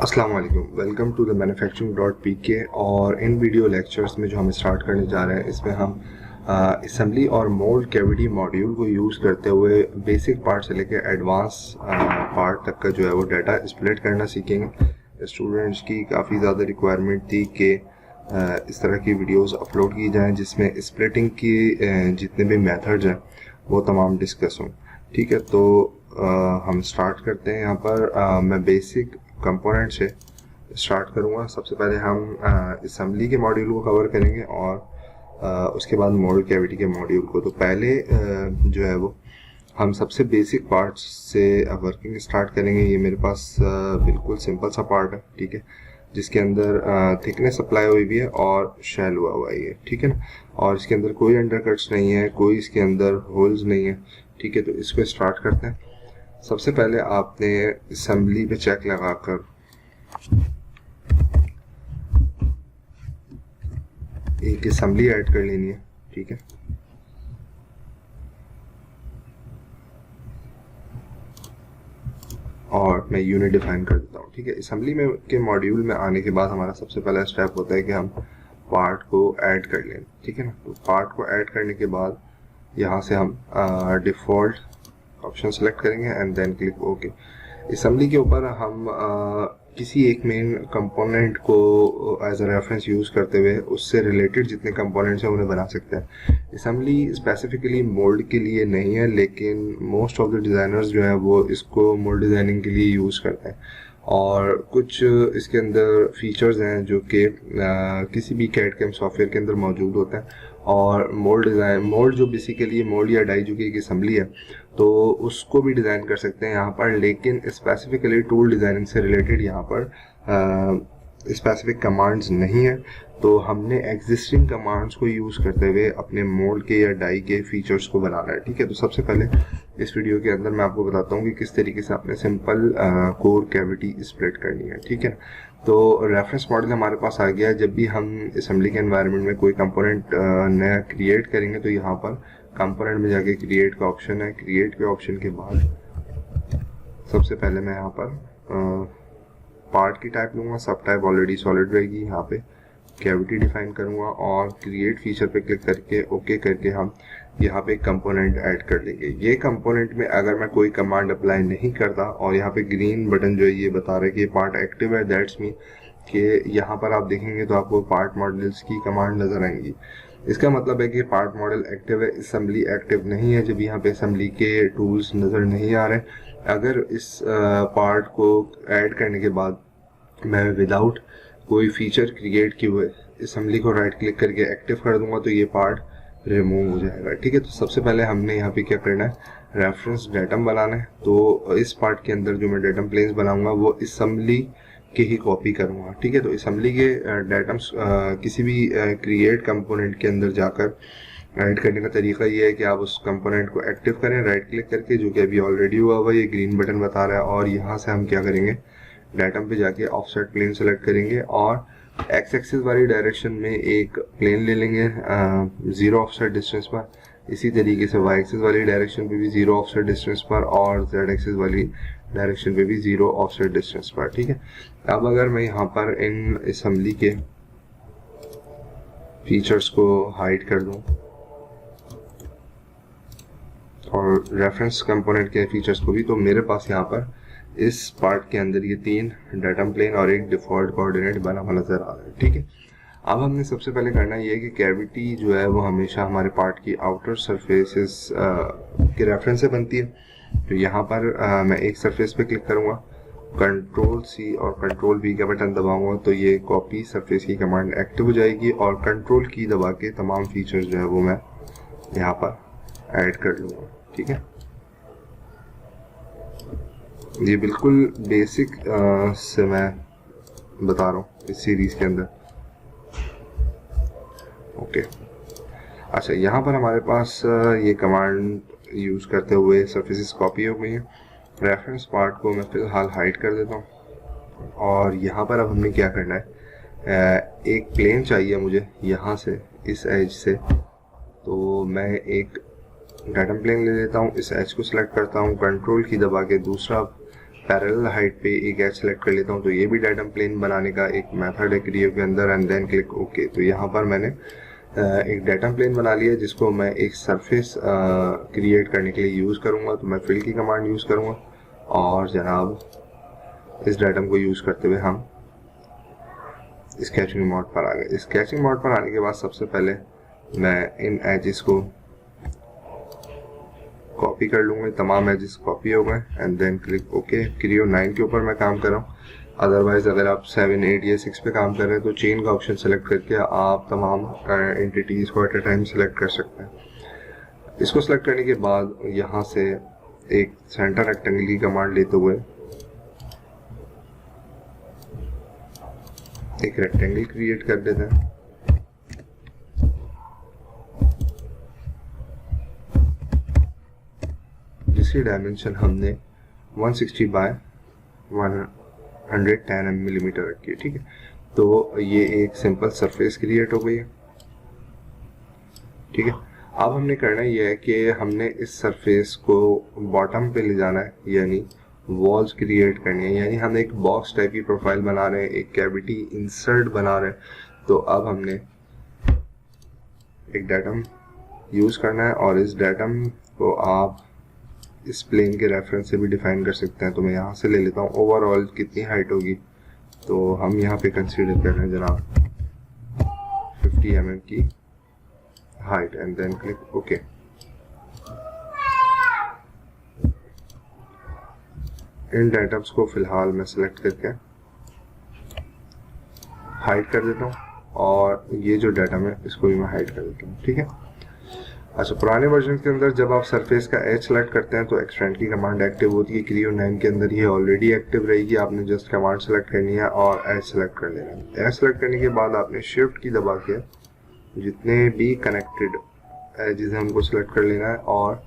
अस्सलाम वालेकुम, welcome to the manufacturing dot P K. और इन वीडियो लेक्चर्स में जो हम स्टार्ट करने जा रहे हैं, इसमें हम असम्बली और मोल्ड कैविटी मॉड्यूल को यूज़ करते हुए बेसिक पार्ट से लेकर एडवांस पार्ट तक का जो है वो डाटा स्प्लिट करना सीखेंगे। स्टूडेंट्स की काफ़ी ज़्यादा रिक्वायरमेंट थी कि इस तरह की वीडियोस अपलोड की जाएं जिसमें स्प्लिटिंग की जितने भी मेथड्स हैं वो तमाम डिस्कस हों। ठीक है, तो हम स्टार्ट करते हैं। यहाँ पर मैं बेसिक कंपोनेंट से स्टार्ट करूँगा। सबसे पहले हम असम्बली के मॉड्यूल को कवर करेंगे और उसके बाद मोल्ड कैविटी के मॉड्यूल को। तो पहले जो है वो हम सबसे बेसिक पार्ट्स से वर्किंग स्टार्ट करेंगे। ये मेरे पास बिल्कुल सिंपल सा पार्ट है, ठीक है, जिसके अंदर थिकनेस अप्लाई हुई भी है और शेल हुआ है, ठीक है ना। और इसके अंदर कोई अंडरकट्स नहीं है, कोई इसके अंदर होल्स नहीं है, ठीक है। तो इसको स्टार्ट करते हैं। सबसे पहले आपने असेंबली पे चेक लगाकर एक असेंबली ऐड कर लेनी है, ठीक है। और मैं यूनिट डिफाइन कर देता हूँ, ठीक है। असेंबली में के मॉड्यूल में आने के बाद हमारा सबसे पहला स्टेप होता है कि हम पार्ट को ऐड कर लें, ठीक है ना। तो पार्ट को ऐड करने के बाद यहाँ से हम डिफ़ॉल्ट ऑप्शन सेलेक्ट करेंगे and then click okay. Assembly के ऊपर हम किसी एक मेन कंपोनेंट को एज अ रेफरेंस यूज़ करते हुए उससे रिलेटेड जितने कंपोनेंट्स हैं उन्हें बना सकते हैं। असेंबली स्पेसिफिकली मोल्ड के लिए नहीं है, लेकिन मोस्ट ऑफ द डिज़ाइनर्स जो है वो इसको मोल्ड डिज़ाइनिंग के लिए यूज़ करते हैं। और कुछ इसके अंदर फीचर्स हैं जो कि किसी भी कैड कैम सॉफ्टवेयर के अंदर मौजूद होते हैं। और मोल्ड जो बेसिकली मोल्ड या डाई जो कि एक असेंबली है, तो उसको भी डिज़ाइन कर सकते हैं यहाँ पर, लेकिन स्पेसिफिकली टूल डिज़ाइनिंग से रिलेटेड यहाँ पर स्पेसिफिक कमांड्स नहीं है। तो हमने एग्जिस्टिंग कमांड्स को यूज़ करते हुए अपने मोल्ड के या डाई के फीचर्स को बनाना है, ठीक है। तो सबसे पहले इस वीडियो के अंदर मैं आपको बताता हूँ कि किस तरीके से आपने सिंपल कोर कैविटी स्प्लिट करनी है, ठीक है। तो रेफरेंस मॉडल हमारे पास आ गया है। जब भी हम असेंबली के एनवायरनमेंट में कोई कंपोनेंट नया क्रिएट करेंगे तो यहाँ पर कंपोनेंट में जाके क्रिएट का ऑप्शन है। क्रिएट के ऑप्शन के बाद सबसे पहले मैं यहाँ पर पार्ट की टाइप लूँगा। सब टाइप ऑलरेडी सॉलिड रहेगी। यहाँ पे कैविटी डिफाइन करूँगा और क्रिएट फीचर पे क्लिक करके ओके करके हम यहाँ पे कंपोनेंट ऐड कर लेंगे। ये कंपोनेंट में अगर मैं कोई कमांड अप्लाई नहीं करता और यहाँ पे ग्रीन बटन जो है ये बता रहा है कि पार्ट एक्टिव है, दैट्स मीन कि यहाँ पर आप देखेंगे तो आपको पार्ट मॉडल्स की कमांड नजर आएंगी। इसका मतलब है कि पार्ट मॉडल एक्टिव है, असेंबली एक्टिव नहीं है। जब यहाँ पे असेंबली के टूल्स नज़र नहीं आ रहे, अगर इस पार्ट को ऐड करने के बाद मैं विदाउट कोई फीचर क्रिएट किए हुए असेंबली को राइट क्लिक करके एक्टिव कर दूंगा तो ये पार्ट रिमूव हो जाएगा, ठीक है। तो सबसे पहले हमने यहाँ पे क्या करना है, रेफरेंस डेटम बनाना है। तो इस पार्ट के अंदर जो मैं डेटम प्लेन्स बनाऊंगा वो असेंबली के ही कॉपी करूंगा, ठीक है। तो असेंबली के डेटम्स किसी भी क्रिएट कंपोनेंट के अंदर जाकर ऐड करने का तरीका ये है कि आप उस कंपोनेंट को एक्टिव करें राइट क्लिक करके, जो कि अभी ऑलरेडी हुआ हुआ ये ग्रीन बटन बता रहा है। और यहाँ से हम क्या करेंगे, डेटम पे जाके ऑफसेट प्लेन सेलेक्ट करेंगे और एक्स एक्सिस वाली डायरेक्शन में एक प्लेन ले लेंगे 0 ऑफसेट डिस्टेंस पर। इसी तरीके से वाई एक्सिस वाली डायरेक्शन पे भी 0 ऑफसेट डिस्टेंस पर और जेड एक्सिस वाली डायरेक्शन पे भी 0 ऑफसेट डिस्टेंस पर, ठीक है। अब अगर मैं यहाँ पर इन असेंबली के फीचर्स को हाइड कर दूं और रेफरेंस कंपोनेंट के फीचर्स को भी, तो मेरे पास यहाँ पर इस पार्ट के अंदर ये 3 डेटम प्लेन और एक डिफॉल्ट कोऑर्डिनेट बना हुआ नजर आ रहा है, ठीक है। अब हमने सबसे पहले करना ये है कि कैविटी जो है वो हमेशा हमारे पार्ट की आउटर सरफेसेस के रेफरेंस से बनती है। तो यहाँ पर मैं एक सरफेस पे क्लिक करूँगा, कंट्रोल सी और कंट्रोल बी का बटन दबाऊंगा तो ये कॉपी सरफेस की कमांड एक्टिव हो जाएगी और कंट्रोल की दबा के तमाम फीचर्स जो है वो मैं यहाँ पर ऐड कर लूँगा, ठीक है। ये बिल्कुल बेसिक से मैं बता रहा हूँ इस सीरीज के अंदर, ओके। अच्छा, यहाँ पर हमारे पास ये कमांड यूज़ करते हुए सरफेसेस कॉपी हो गई हैं। रेफरेंस पार्ट को मैं फिलहाल हाइड कर देता हूँ और यहाँ पर अब हमने क्या करना है, एक प्लेन चाहिए मुझे यहाँ से इस एज से। तो मैं एक डेटम प्लेन ले लेता हूँ, इस एज को सिलेक्ट करता हूँ, कंट्रोल की दबा के दूसरा पैरेलल हाइट पे एक एज सेलेक्ट कर लेता हूँ, तो ये भी डाटम प्लेन बनाने का एक मेथड है क्रियो के अंदर, एंड देन क्लिक ओके। तो यहाँ पर मैंने एक डाटम प्लेन बना लिया जिसको मैं एक सरफेस क्रिएट करने के लिए यूज़ करूँगा। तो मैं फिल की कमांड यूज़ करूँगा और जनाब इस डाटम को यूज़ करते हुए हम स्केचिंग मोड पर आ गए। स्केचिंग मोड पर आने के बाद सबसे पहले मैं इन एजेस को कॉपी कर लूँगा, तमाम एजेस कॉपी हो गए, and then click okay. Creo 9 के ऊपर मैं काम कर रहा हूँ, अदरवाइज अगर आप 7, 8 या 6 पे काम कर रहे हैं तो चेन का ऑप्शन सेलेक्ट करके आप तमाम एंटिटीज़ को एट अ टाइम सेलेक्ट कर सकते हैं। इसको सेलेक्ट करने के बाद यहाँ से एक सेंटर रेक्टेंगल की कमांड लेते हुए एक रेक्टेंगल क्रिएट कर देते हैं। जिसकी डायमेंशन हमने 160 बाय 110 मिलीमीटर रखी है, ठीक है। तो ये एक सिंपल सरफेस क्रिएट हो गई है, ठीक है। अब हमने करना ये है कि हमने इस सरफेस को बॉटम पे ले जाना है, यानी वॉल्स क्रिएट करनी है, यानी हम एक बॉक्स टाइप की प्रोफाइल बना रहे हैं, एक कैविटी इंसर्ट बना रहे हैं। तो अब हमने एक डाटम यूज करना है और इस डाटम को आप इस प्लेन के रेफरेंस से भी डिफाइन कर सकते हैं। तो मैं यहाँ से ले लेता हूँ ओवरऑल कितनी हाइट होगी, तो हम यहाँ पे कंसीडर कर रहे हैं जनाब 50 mm की height, and then click okay. इन डाटम्स को फिलहाल मैं सिलेक्ट करके हाइड कर देता हूँ, और ये जो डाटम है इसको भी मैं हाइड कर देता हूँ, ठीक है। अच्छा, पुराने वर्जन के अंदर जब आप सरफेस का एज सेलेक्ट करते हैं तो एक्सटेंड की कमांड एक्टिव होती है। क्रियो 9 के अंदर ये ऑलरेडी एक्टिव रहेगी, आपने जस्ट कमांड सेलेक्ट करनी है और एज सेलेक्ट कर लेना है। एज सेलेक्ट करने के बाद आपने शिफ्ट की दबा के जितने भी कनेक्टेड एजेस हैं उनको सेलेक्ट कर लेना है, और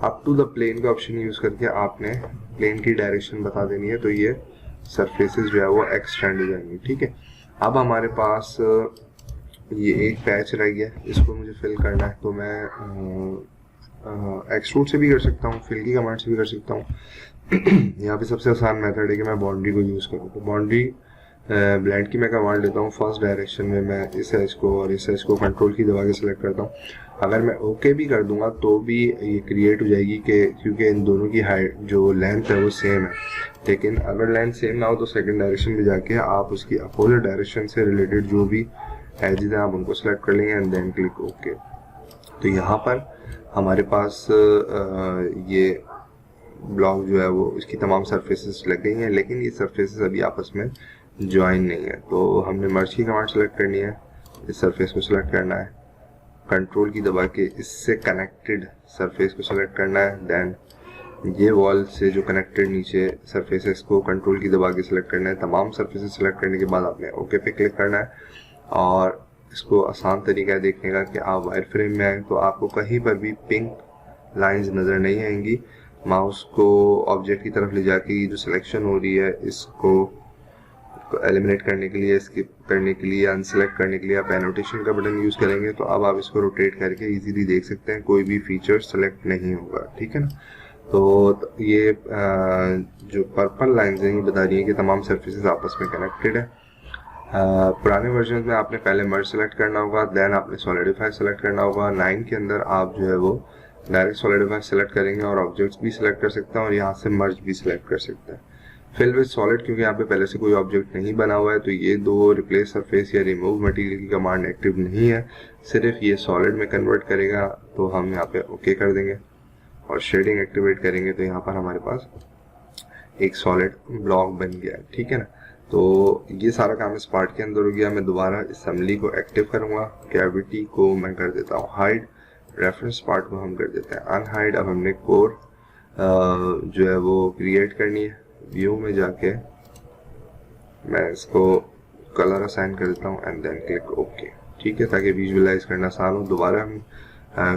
अप टू द प्लेन का ऑप्शन यूज करके आपने प्लेन की डायरेक्शन बता देनी है। तो ये सरफेसेस जो है वो एक्सटेंड हो जाएंगी, ठीक है। अब हमारे पास ये एक पैच रह गया, इसको मुझे फिल करना है। तो मैं एक्सट्रूड से भी कर सकता हूँ, फिल की कमांड से भी कर सकता हूँ। यहाँ पे सबसे आसान मेथड है कि मैं बाउंड्री को यूज़ करूँ। तो बाउंड्री ब्लेंड की मैं कमांड लेता हूँ, फर्स्ट डायरेक्शन में मैं इस एज को और इस एज को कंट्रोल की दबा के सिलेक्ट करता हूँ। अगर मैं ओके भी कर दूंगा तो भी ये क्रिएट हो जाएगी कि क्योंकि इन दोनों की हाइट जो लेंथ है वो सेम है। लेकिन अगर लेंथ सेम ना हो तो सेकंड डायरेक्शन में जाके आप उसकी अपोजिट डायरेक्शन से रिलेटेड जो भी एजेस हैं आप उनको सेलेक्ट कर लेंगे, एंड देन क्लिक ओके। तो यहाँ पर हमारे पास ये ब्लॉक जो है वो इसकी तमाम सरफेसेस लग गई हैं, लेकिन ये सरफेसेस अभी आपस में ज्वाइन नहीं है। तो हमने मर्ज की कमांड सेलेक्ट करनी है, इस सरफेस को सिलेक्ट करना है, कंट्रोल की दबा के इससे कनेक्टेड सरफेस को सिलेक्ट करना है, देन ये वॉल से जो कनेक्टेड नीचे सरफेसेस को कंट्रोल की दबा के सिलेक्ट करना है। तमाम सरफेसेस सिलेक्ट करने के बाद आपने ओके पे क्लिक करना है, और इसको आसान तरीका है देखने का कि आप वायर फ्रेम में आए तो आपको कहीं पर भी पिंक लाइंस नज़र नहीं आएंगी। माउस को ऑब्जेक्ट की तरफ ले जाके जो सिलेक्शन हो रही है इसको एलिमिनेट करने के लिए, स्किप करने के लिए, अनसेलेक्ट करने के लिए आप एनोटेशन का बटन यूज़ करेंगे। तो अब आप इसको रोटेट करके इजीली देख सकते हैं, कोई भी फीचर सेलेक्ट नहीं होगा, ठीक है ना। तो ये जो पर्पल लाइंस हैं ये बता रही हैं कि तमाम सर्फेसेस आपस में कनेक्टेड है। पुराने वर्जन में आपने पहले मर्ज सेलेक्ट करना होगा, देन आपने सॉलिडिफाई सेलेक्ट करना होगा। 9 के अंदर आप जो है वो डायरेक्ट सॉलिडिफाई सेलेक्ट करेंगे और ऑब्जेक्ट्स भी सिलेक्ट कर सकते हैं और यहाँ से मर्ज भी सिलेक्ट कर सकते हैं। फिल विद सॉलिड, क्योंकि यहाँ पे पहले से कोई ऑब्जेक्ट नहीं बना हुआ है तो ये दो रिप्लेस सरफेस या रिमूव मटेरियल की कमांड एक्टिव नहीं है, सिर्फ ये सॉलिड में कन्वर्ट करेगा। तो हम यहाँ पे ओके कर देंगे और शेडिंग एक्टिवेट करेंगे तो यहाँ पर हमारे पास एक सॉलिड ब्लॉक बन गया है, ठीक है ना। तो ये सारा काम इस पार्ट के अंदर हो गया। मैं दोबारा असेंबली को एक्टिव करूँगा, कैविटी को मैं कर देता हूँ हाइड, रेफरेंस पार्ट को हम कर देते हैं अनहाइड। अब हमने कोर जो है वो क्रिएट करनी है। व्यू में जाके मैं इसको कलर असाइन कर देता हूँ एंड देन क्लिक ओके, ठीक है, ताकि विजुअलाइज करना आसान हो। दोबारा हम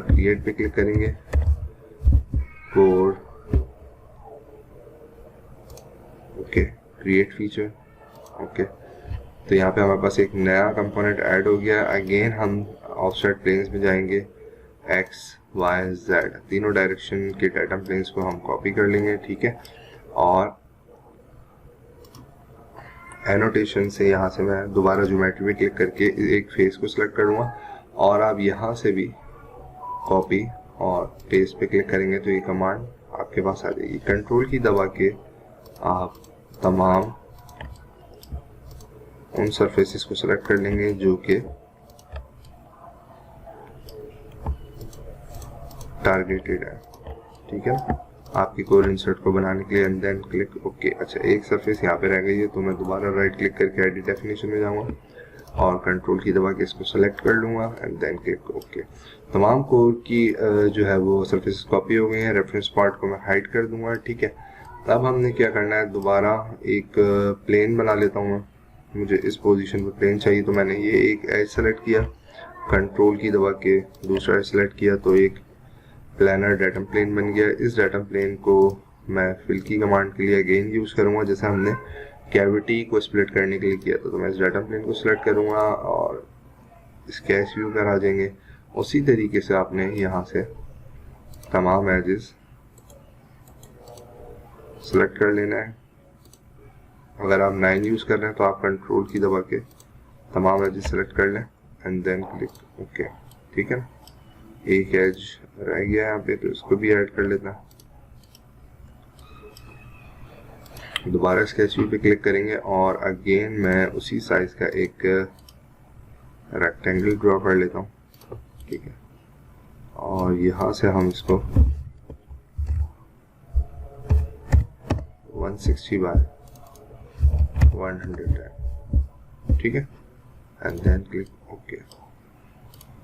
क्रिएट पे क्लिक करेंगे, core, okay, create feature, okay. तो यहाँ पे हमारे पास एक नया कंपोनेंट ऐड हो गया। अगेन हम ऑफसेट प्लेन्स में जाएंगे, एक्स वाई जेड तीनों डायरेक्शन के डाटा प्लेन्स को हम कॉपी कर लेंगे, ठीक है। और एनोटेशन से यहाँ से मैं दोबारा ज्योमेट्री में क्लिक करके एक फेस को सिलेक्ट करूँगा और आप यहाँ से भी कॉपी और पेस्ट पे क्लिक करेंगे तो ये कमांड आपके पास आ जाएगी। कंट्रोल की दबा के आप तमाम उन सरफेसेस को सिलेक्ट कर लेंगे जो कि टारगेटेड है, ठीक है ना, आपकी कोर इंसर्ट को बनाने के लिए। And then click okay. अच्छा, एक सरफेस यहाँ पे रह गई है तो मैं दोबारा राइट क्लिक करके एडिट डेफिनेशन में जाऊँगा और कंट्रोल की दबा के इसको सेलेक्ट कर लूँगा एंड देन क्लिक ओके। तमाम कोर की जो है वो सरफेस कॉपी हो गई है। रेफरेंस पार्ट को मैं हाइड कर दूंगा, ठीक है। अब हमने क्या करना है, दोबारा एक प्लेन बना लेता हूँ। मुझे इस पोजीशन पर प्लेन चाहिए तो मैंने ये एक एज सेलेक्ट किया, कंट्रोल की दबा के दूसरा एज सेलेक्ट किया तो एक प्लानर डेटम प्लेन बन गया। इस डेटम प्लेन को मैं फिल की कमांड के लिए अगेन यूज करूंगा जैसे हमने कैविटी को स्प्लिट करने के लिए किया था। तो मैं इस डेटम प्लेन को सिलेक्ट करूंगा और स्केच व्यू पर आ जाएंगे। उसी तरीके से आपने यहाँ से तमाम एजेस सिलेक्ट कर लेना है। अगर आप 9 यूज कर रहे हैं तो आप कंट्रोल की दबा के तमाम एजेस सेलेक्ट कर लें एंड देन क्लिक ओके, ठीक है ना। एक एज रह गया यहाँ पे तो इसको भी ऐड कर लेना। दोबारा स्केच व्यू पे क्लिक करेंगे और अगेन मैं उसी साइज का एक रेक्टेंगल ड्रॉ कर लेता हूँ, ठीक है। और यहाँ से हम इसको 160 बाय 100 है, ठीक है। And then click okay.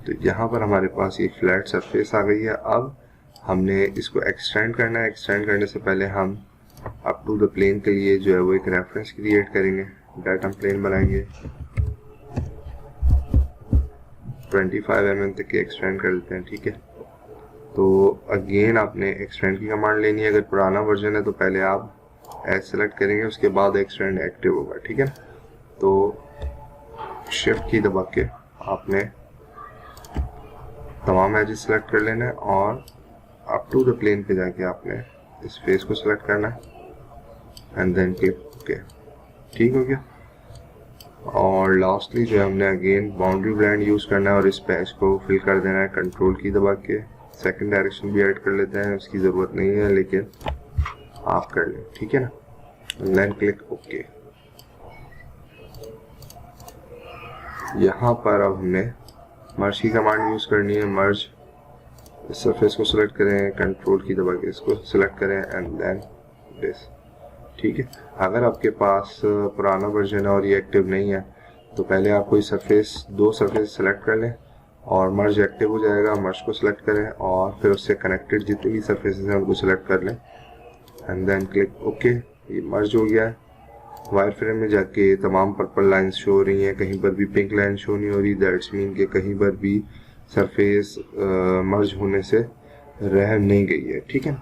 तो यहाँ पर हमारे पास एक फ्लैट सरफेस आ गई है। अब हमने इसको एक्सटेंड करना है। एक्सटेंड करने से पहले हम अप टू द प्लेन के लिए जो है वो एक रेफरेंस क्रिएट करेंगे, डेटम प्लेन बनाएंगे, 25 mm तक एक्सटेंड कर देते हैं, ठीक है। तो अगेन आपने एक्सटेंड की कमांड लेनी है। अगर पुराना वर्जन है तो पहले आप एज सेलेक्ट करेंगे, उसके बाद एक्सटेंड एक्टिव होगा, ठीक है। तो शिफ्ट की दबा के आपने तमाम एजेस सेलेक्ट कर लेना है और अप टू द प्लेन पे जाके आपने इस फेस को सिलेक्ट करना है एंड देन क्लिक ओके, ठीक हो गया। और लास्टली जो है हमने अगेन बाउंड्री ब्लेंड यूज करना है और इस पैच को फिल कर देना है कंट्रोल की दबा के। सेकंड डायरेक्शन भी ऐड कर लेते हैं, उसकी ज़रूरत नहीं है लेकिन आप कर लें, ठीक है ना। Then click okay. यहाँ पर अब हमने मर्ज की कमांड यूज करनी है। मर्ज, इस सरफेस को सिलेक्ट करें, कंट्रोल की दबा के इसको सिलेक्ट करें एंड देन दिस, ठीक है। अगर आपके पास पुराना वर्जन है और ये एक्टिव नहीं है तो पहले आप कोई सरफेस, 2 सरफेस सेलेक्ट कर लें और मर्ज एक्टिव हो जाएगा। मर्ज को सिलेक्ट करें और फिर उससे कनेक्टेड जितनी भी सरफेसेस हैं उनको सिलेक्ट कर लें एंड देन क्लिक ओके। ये मर्ज हो गया है। वायर फ्रेम में जाके तमाम पर्पल लाइंस शो हो रही हैं, कहीं पर भी पिंक लाइन शो नहीं हो रही। दैट्स मीन कि कहीं पर भी सरफेस मर्ज होने से रह नहीं गई है, ठीक है।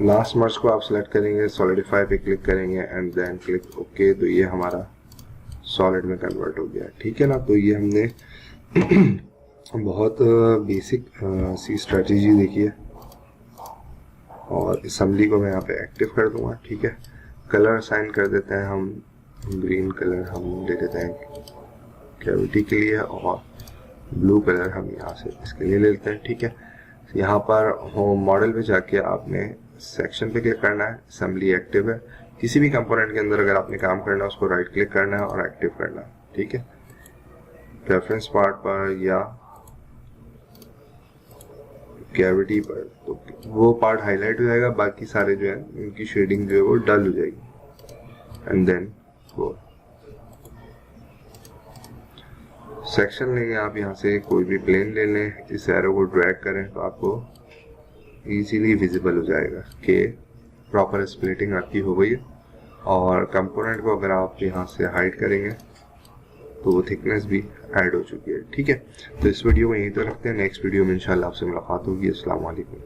लास्ट मर्ज को आप सेलेक्ट करेंगे, सॉलिडिफाई पे क्लिक करेंगे एंड देन क्लिक ओके। तो ये हमारा सॉलिड में कन्वर्ट हो गया, ठीक है ना। तो ये हमने बहुत बेसिक सी स्ट्रेटेजी देखी है और असेंबली को मैं यहाँ पे एक्टिव कर दूंगा, ठीक है। कलर असाइन कर देते हैं हम, ग्रीन कलर हम ले लेते हैं कैविटी के लिए और ब्लू कलर हम यहाँ से इसके लिए ले लेते हैं, ठीक है। यहाँ पर होम मॉडल पे जाके आपने सेक्शन पे क्लिक करना है, असेंबली एक्टिव है। किसी भी कंपोनेंट के अंदर अगर आपने काम करना है उसको राइट क्लिक करना है और एक्टिव करना है, ठीक है। रेफरेंस पार्ट पर या कैविटी पर तो वो पार्ट हाईलाइट हो जाएगा, बाकी सारे जो है उनकी शेडिंग जो है वो डल हो जाएगी। एंड देन वो सेक्शन लेंगे आप, यहाँ से कोई भी प्लेन ले लें, इस एरो को ड्रैग करें तो आपको इजीली विजिबल हो जाएगा कि प्रॉपर स्प्लिटिंग आपकी हो गई है। और कंपोनेंट को अगर आप यहाँ से हाइड करेंगे तो वो थिकनेस भी ऐड हो चुकी है, ठीक है। तो इस वीडियो में यहीं तो रखते हैं, नेक्स्ट वीडियो में इंशाल्लाह आपसे मुलाकात होगी। अस्सलाम वालेकुम।